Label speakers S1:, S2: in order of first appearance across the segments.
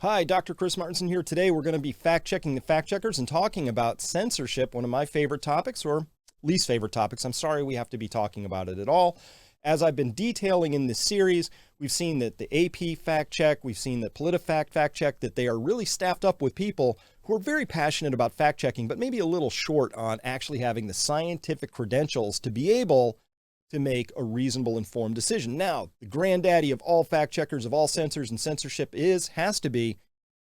S1: Hi, Dr. Chris Martinson here. Today we're going to be fact-checking the fact-checkers and talking about censorship, one of my favorite topics, or least favorite topics. I'm sorry we have to be talking about it at all. As I've been detailing in this series, we've seen that the AP fact-check, we've seen that PolitiFact fact-check, that they are really staffed up with people who are very passionate about fact-checking, but maybe a little short on actually having the scientific credentials to be able to make a reasonable, informed decision. Now, the granddaddy of all fact checkers, of all censors and censorship has to be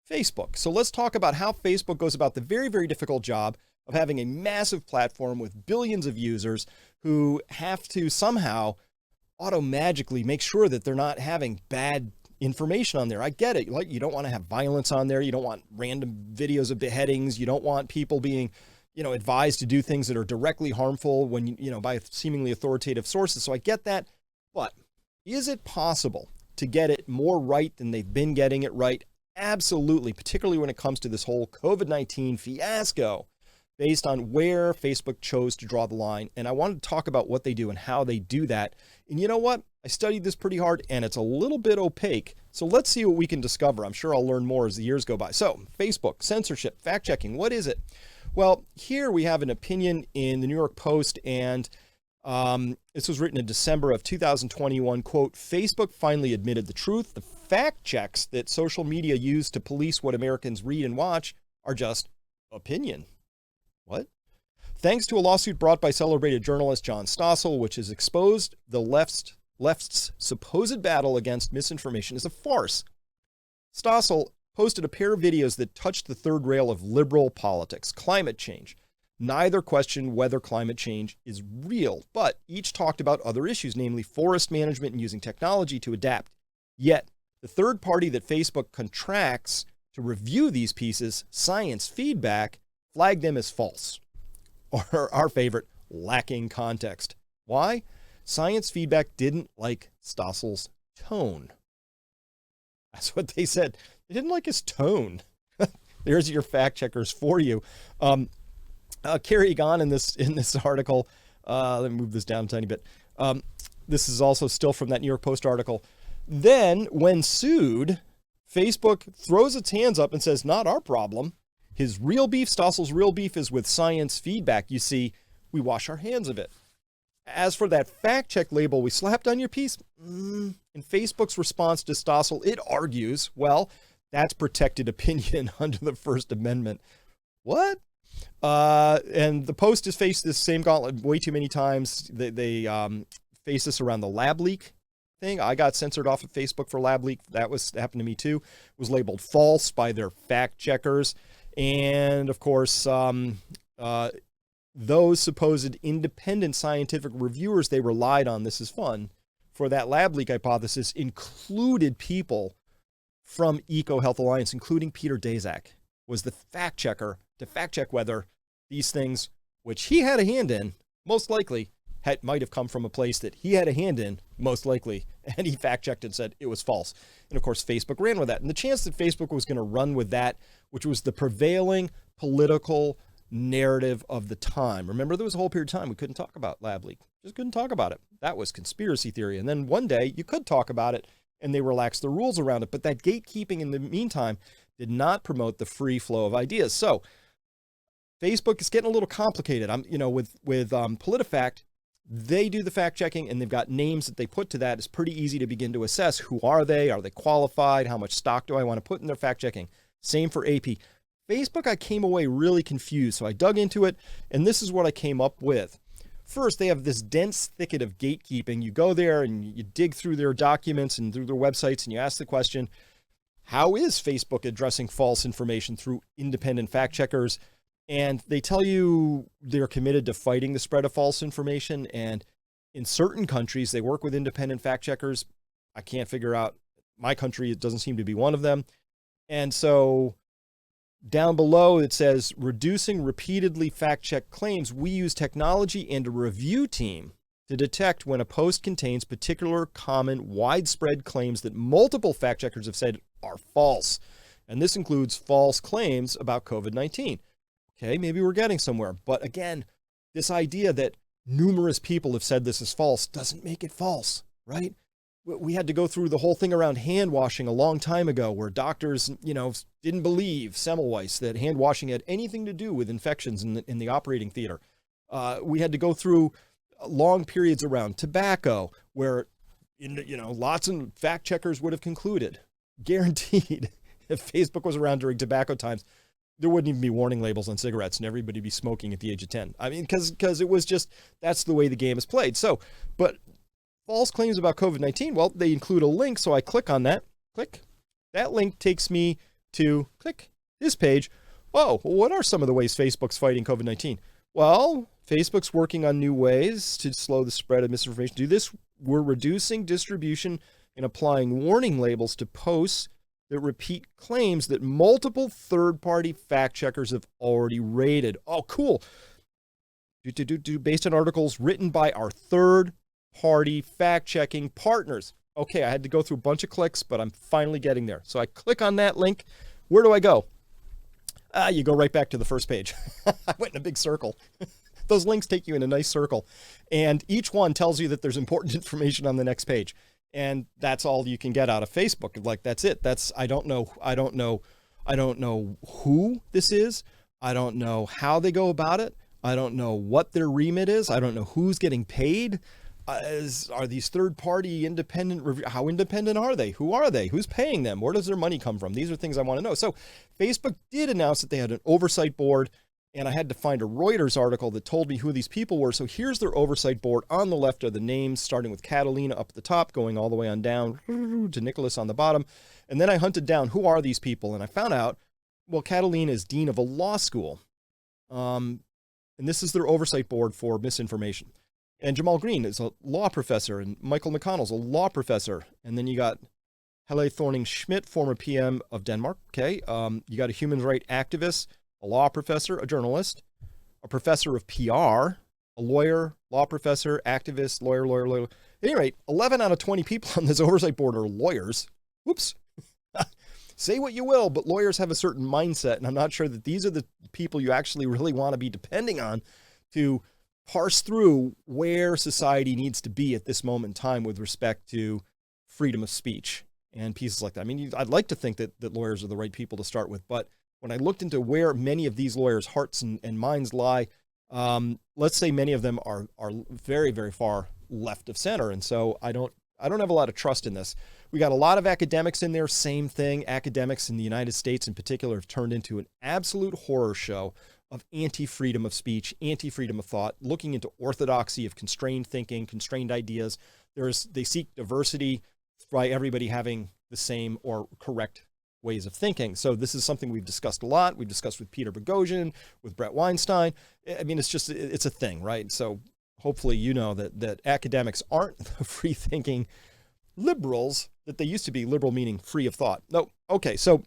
S1: Facebook. So let's talk about how Facebook goes about the very, very difficult job of having a massive platform with billions of users who have to somehow auto-magically make sure that they're not having bad information on there. I get it. Like, you don't want to have violence on there. You don't want random videos of beheadings. You don't want people being advised to do things that are directly harmful when, by seemingly authoritative sources. So I get that. But is it possible to get it more right than they've been getting it right? Absolutely, particularly when it comes to this whole COVID-19 fiasco, based on where Facebook chose to draw the line. And I wanted to talk about what they do and how they do that. And you know what? I studied this pretty hard and it's a little bit opaque. So let's see what we can discover. I'm sure I'll learn more as the years go by. So Facebook, censorship, fact checking, what is it? Well, here we have an opinion in the New York Post, and this was written in December of 2021, quote, Facebook finally admitted the truth. The fact checks that social media use to police what Americans read and watch are just opinion. What? Thanks to a lawsuit brought by celebrated journalist John Stossel, which has exposed the left's supposed battle against misinformation as a farce. Stossel posted a pair of videos that touched the third rail of liberal politics, climate change. Neither questioned whether climate change is real, but each talked about other issues, namely forest management and using technology to adapt. Yet, the third party that Facebook contracts to review these pieces, Science Feedback, flagged them as false, or our favorite, lacking context. Why? Science Feedback didn't like Stossel's tone. That's what they said. They didn't like his tone. There's your fact checkers for you. Carrying on in this article, let me move this down a tiny bit. This is also still from that New York Post article. Then, when sued, Facebook throws its hands up and says, not our problem. His real beef, Stossel's real beef, is with Science Feedback. You see, we wash our hands of it. As for that fact check label we slapped on your piece, in Facebook's response to Stossel, it argues, well, that's protected opinion under the First Amendment. What? And the Post has faced this same gauntlet way too many times. They faced this around the lab leak thing. I got censored off of Facebook for lab leak. That happened to me too. It was labeled false by their fact checkers. And of course, those supposed independent scientific reviewers they relied on, this is fun, for that lab leak hypothesis included people from EcoHealth Alliance, including Peter Daszak, was the fact checker to fact check whether these things, which he had a hand in, most likely might have come from a place that he had a hand in, most likely, and he fact checked and said it was false. And of course, Facebook ran with that. And the chance that Facebook was going to run with that, which was the prevailing political narrative of the time. Remember, there was a whole period of time we couldn't talk about lab leak. Just couldn't talk about it. That was conspiracy theory. And then one day you could talk about it and they relaxed the rules around it. But that gatekeeping in the meantime did not promote the free flow of ideas. So Facebook is getting a little complicated. With PolitiFact, they do the fact checking and they've got names that they put to that. It's pretty easy to begin to assess who are they? Are they qualified? How much stock do I want to put in their fact checking? Same for AP. Facebook, I came away really confused. So I dug into it, and this is what I came up with. First, they have this dense thicket of gatekeeping. You go there and you dig through their documents and through their websites, and you ask the question, how is Facebook addressing false information through independent fact checkers? And they tell you they're committed to fighting the spread of false information. And in certain countries, they work with independent fact checkers. I can't figure out my country. It doesn't seem to be one of them. And so down below, it says, reducing repeatedly fact-check claims. We use technology and a review team to detect when a post contains particular, common, widespread claims that multiple fact-checkers have said are false. And this includes false claims about COVID-19. Okay, maybe we're getting somewhere. But again, this idea that numerous people have said this is false doesn't make it false, right? we had to go through the whole thing around hand washing a long time ago, where doctors, didn't believe Semmelweis that hand washing had anything to do with infections in the operating theater. We had to go through long periods around tobacco, where, lots of fact checkers would have concluded, guaranteed, if Facebook was around during tobacco times, there wouldn't even be warning labels on cigarettes and everybody would be smoking at the age of 10. I mean, because it was just, that's the way the game is played. So, but false claims about COVID-19, well, they include a link. So I click on that, that link takes me to this page. Oh, well, what are some of the ways Facebook's fighting COVID-19? Well, Facebook's working on new ways to slow the spread of misinformation. Do this, we're reducing distribution and applying warning labels to posts that repeat claims that multiple third-party fact checkers have already rated. Oh, cool. Based on articles written by our third-party fact-checking partners. Okay, I had to go through a bunch of clicks, but I'm finally getting there. So I click on that link. Where do I go? You go right back to the first page. I went in a big circle. Those links take you in a nice circle. And each one tells you that there's important information on the next page. And that's all you can get out of Facebook. Like, that's it. I don't know who this is. I don't know how they go about it. I don't know what their remit is. I don't know who's getting paid. Are these third-party independent how independent are they? Who are they? Who's paying them? Where does their money come from? These are things I want to know. So Facebook did announce that they had an oversight board, and I had to find a Reuters article that told me who these people were. So here's their oversight board. On the left are the names, starting with Catalina up at the top, going all the way on down to Nicholas on the bottom. And then I hunted down, who are these people? And I found out, well, Catalina is dean of a law school. And this is their oversight board for misinformation. And Jamal Green is a law professor, and Michael McConnell's a law professor. And then you got Helle Thorning-Schmidt, former PM of Denmark. Okay. You got a human rights activist, a law professor, a journalist, a professor of PR, a lawyer, law professor, activist, lawyer. At any rate, 11 out of 20 people on this oversight board are lawyers. Whoops. Say what you will, but lawyers have a certain mindset, and I'm not sure that these are the people you actually really want to be depending on to parse through where society needs to be at this moment in time with respect to freedom of speech and pieces like that. I mean, I'd like to think that lawyers are the right people to start with, but when I looked into where many of these lawyers' hearts and minds lie, let's say many of them are very, very far left of center. And so I don't have a lot of trust in this. We got a lot of academics in there. Same thing. Academics in the United States in particular have turned into an absolute horror show of anti-freedom of speech, anti-freedom of thought, looking into orthodoxy of constrained thinking, constrained ideas. They seek diversity by everybody having the same or correct ways of thinking. So this is something we've discussed a lot. We've discussed with Peter Boghossian, with Brett Weinstein. I mean, it's a thing, right? So hopefully you know that academics aren't the free-thinking liberals that they used to be, liberal meaning free of thought. No, okay, so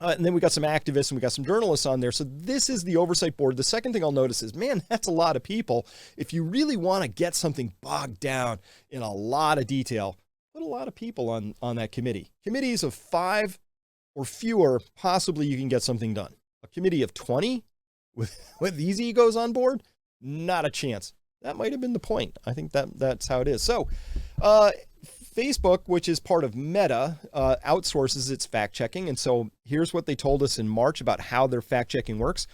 S1: and then we got some activists and we got some journalists on there. So this is the oversight board. The second thing I'll notice is, man, that's a lot of people. If you really want to get something bogged down in a lot of detail, put a lot of people on that committee. Committees of 5 or fewer, possibly you can get something done. A committee of 20 with these egos on board, not a chance. That might have been the point. I think that's how it is. So Facebook, which is part of Meta, outsources its fact checking. And so here's what they told us in March about how their fact checking works.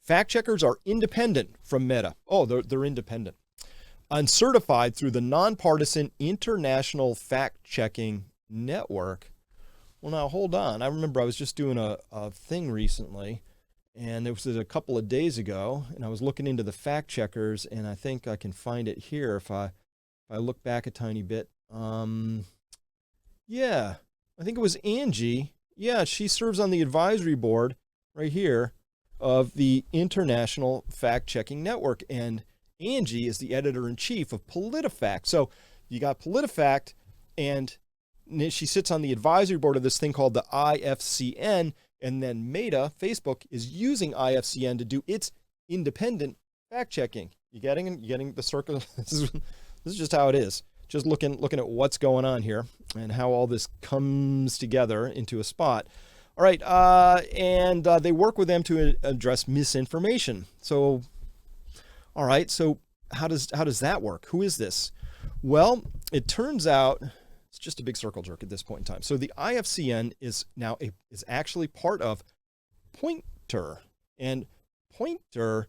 S1: Fact checkers are independent from Meta. Oh, they're independent. And certified through the nonpartisan International Fact Checking Network. Well, now hold on. I remember I was just doing a thing recently, and it was a couple of days ago, and I was looking into the fact checkers, and I think I can find it here if I look back a tiny bit. Yeah, I think it was Angie. Yeah, she serves on the advisory board right here of the International Fact Checking Network, and Angie is the editor-in-chief of PolitiFact. So you got PolitiFact, and she sits on the advisory board of this thing called the IFCN, and then Meta, Facebook, is using IFCN to do its independent fact checking. You getting the circle? This is just how it is. Just looking at what's going on here and how all this comes together into a spot. All right, and they work with them to address misinformation. So, all right, so how does that work? Who is this? Well, it turns out It's just a big circle jerk at this point in time. So the IFCN is now is actually part of Pointer, and Pointer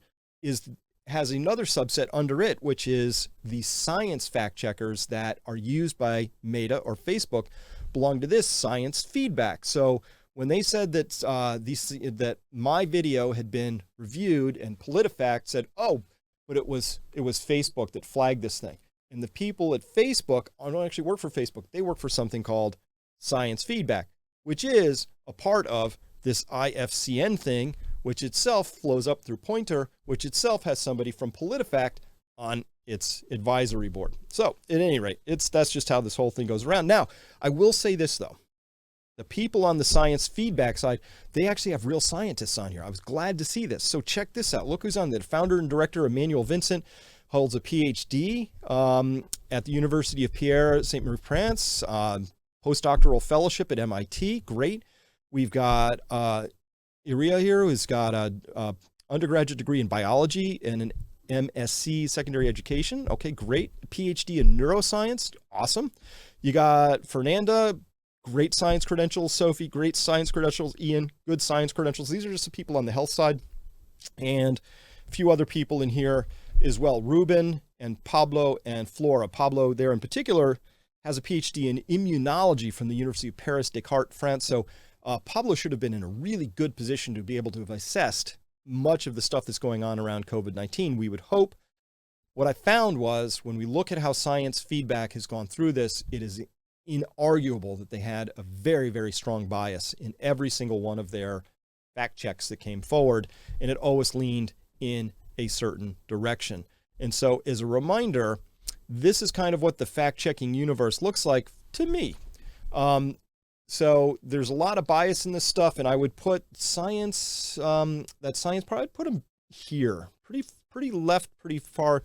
S1: has another subset under it, which is the science fact checkers that are used by Meta or Facebook belong to this science feedback. So when they said that that my video had been reviewed, and PolitiFact said, oh, but it was Facebook that flagged this thing. And the people at Facebook don't actually work for Facebook. They work for something called science feedback, which is a part of this IFCN thing, which itself flows up through Pointer, which itself has somebody from PolitiFact on its advisory board. So at any rate, that's just how this whole thing goes around. Now, I will say this though. The people on the science feedback side, they actually have real scientists on here. I was glad to see this. So check this out. Look who's on there. The founder and director, Emmanuel Vincent, holds a PhD at the University of Pierre Saint Marie France, postdoctoral fellowship at MIT. Great. We've got Iria here, who's got a undergraduate degree in biology and an MSc secondary education. Okay, great. PhD in neuroscience. Awesome. You got Fernanda, great science credentials. Sophie, great science credentials. Ian, good science credentials. These are just the people on the health side. And a few other people in here as well. Ruben and Pablo and Flora. Pablo there in particular has a PhD in immunology from the University of Paris Descartes, France. So Pablo should have been in a really good position to be able to have assessed much of the stuff that's going on around COVID-19. We would hope. What I found was when we look at how science feedback has gone through this, it is inarguable that they had a very, very strong bias in every single one of their fact checks that came forward, and it always leaned in a certain direction. And so as a reminder, this is kind of what the fact-checking universe looks like to me. So there's a lot of bias in this stuff, and I would put science, probably I'd put them here, pretty left, pretty far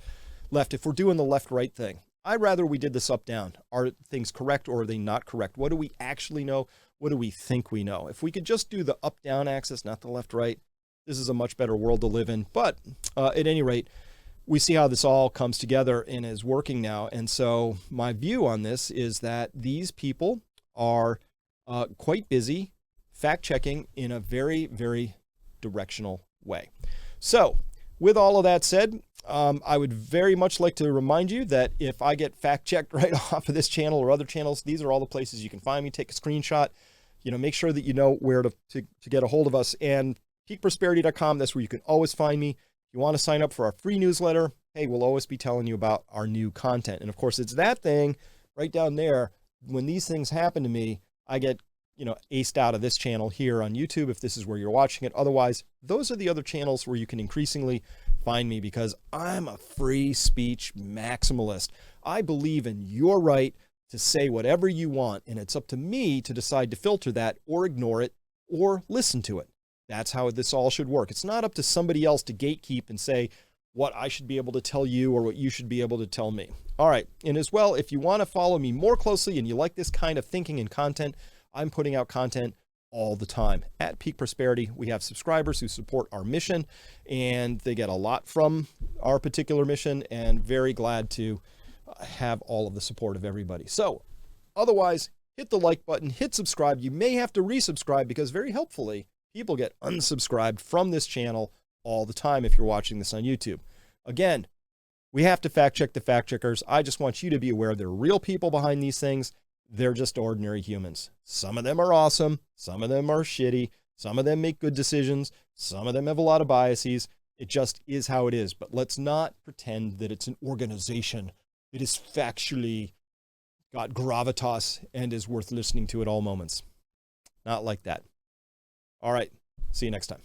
S1: left, if we're doing the left-right thing. I'd rather we did this up-down. Are things correct or are they not correct? What do we actually know? What do we think we know? If we could just do the up-down axis, not the left-right, this is a much better world to live in. But at any rate, we see how this all comes together and is working now. And so my view on this is that these people are quite busy fact-checking in a very, very directional way. So with all of that said, I would very much like to remind you that if I get fact-checked right off of this channel or other channels, these are all the places you can find me. Take a screenshot, make sure that you know where to get a hold of us. And peakprosperity.com, that's where you can always find me. If you want to sign up for our free newsletter, hey, we'll always be telling you about our new content. And of course, it's that thing right down there. When these things happen to me, I get, aced out of this channel here on YouTube if this is where you're watching it. Otherwise, those are the other channels where you can increasingly find me, because I'm a free speech maximalist. I believe in your right to say whatever you want, and it's up to me to decide to filter that or ignore it or listen to it. That's how this all should work. It's not up to somebody else to gatekeep and say what I should be able to tell you or what you should be able to tell me. All right. And as well, if you want to follow me more closely and you like this kind of thinking and content, I'm putting out content all the time. At Peak Prosperity, we have subscribers who support our mission, and they get a lot from our particular mission, and very glad to have all of the support of everybody. So otherwise, hit the like button, hit subscribe. You may have to resubscribe because very helpfully, people get unsubscribed from this channel all the time if you're watching this on YouTube. Again, we have to fact check the fact checkers. I just want you to be aware there are real people behind these things. They're just ordinary humans. Some of them are awesome. Some of them are shitty. Some of them make good decisions. Some of them have a lot of biases. It just is how it is. But let's not pretend that it's an organization that is factually got gravitas and is worth listening to at all moments. Not like that. All right. See you next time.